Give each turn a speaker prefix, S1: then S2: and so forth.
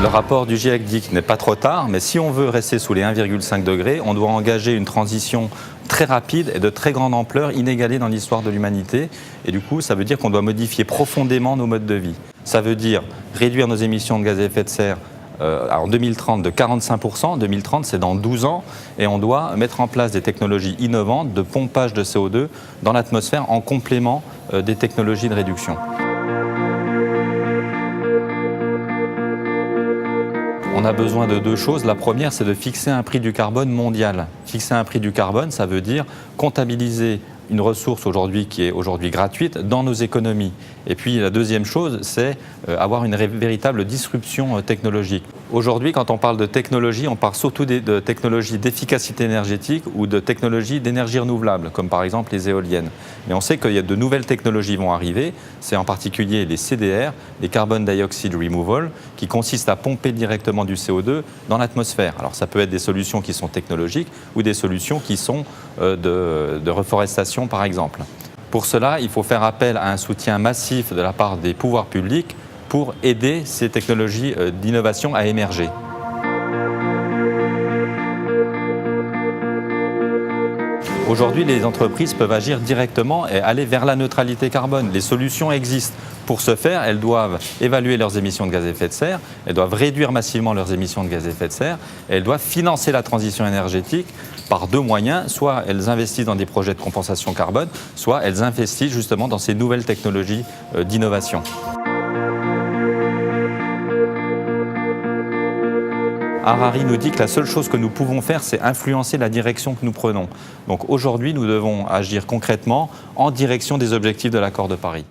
S1: Le rapport du GIEC dit qu'il n'est pas trop tard, mais si on veut rester sous les 1,5 degrés, on doit engager une transition très rapide et de très grande ampleur, inégalée dans l'histoire de l'humanité. Et du coup, ça veut dire qu'on doit modifier profondément nos modes de vie. Ça veut dire réduire nos émissions de gaz à effet de serre en 2030 de 45%. 2030, c'est dans 12 ans. Et on doit mettre en place des technologies innovantes de pompage de CO2 dans l'atmosphère en complément des technologies de réduction. On a besoin de deux choses. La première, c'est de fixer un prix du carbone mondial. Fixer un prix du carbone, ça veut dire comptabiliser une ressource aujourd'hui qui est aujourd'hui gratuite dans nos économies. Et puis la deuxième chose, c'est avoir une véritable disruption technologique. Aujourd'hui, quand on parle de technologie, on parle surtout de technologies d'efficacité énergétique ou de technologies d'énergie renouvelable, comme par exemple les éoliennes. Mais on sait qu'il y a de nouvelles technologies qui vont arriver, c'est en particulier les CDR, les Carbon Dioxide Removal, qui consistent à pomper directement du CO2 dans l'atmosphère. Alors ça peut être des solutions qui sont technologiques ou des solutions qui sont de reforestation par exemple. Pour cela, il faut faire appel à un soutien massif de la part des pouvoirs publics pour aider ces technologies d'innovation à émerger. Aujourd'hui, les entreprises peuvent agir directement et aller vers la neutralité carbone. Les solutions existent. Pour ce faire, elles doivent évaluer leurs émissions de gaz à effet de serre, elles doivent réduire massivement leurs émissions de gaz à effet de serre, et elles doivent financer la transition énergétique par deux moyens. Soit elles investissent dans des projets de compensation carbone, soit elles investissent justement dans ces nouvelles technologies d'innovation. Harari nous dit que la seule chose que nous pouvons faire, c'est influencer la direction que nous prenons. Donc aujourd'hui, nous devons agir concrètement en direction des objectifs de l'accord de Paris.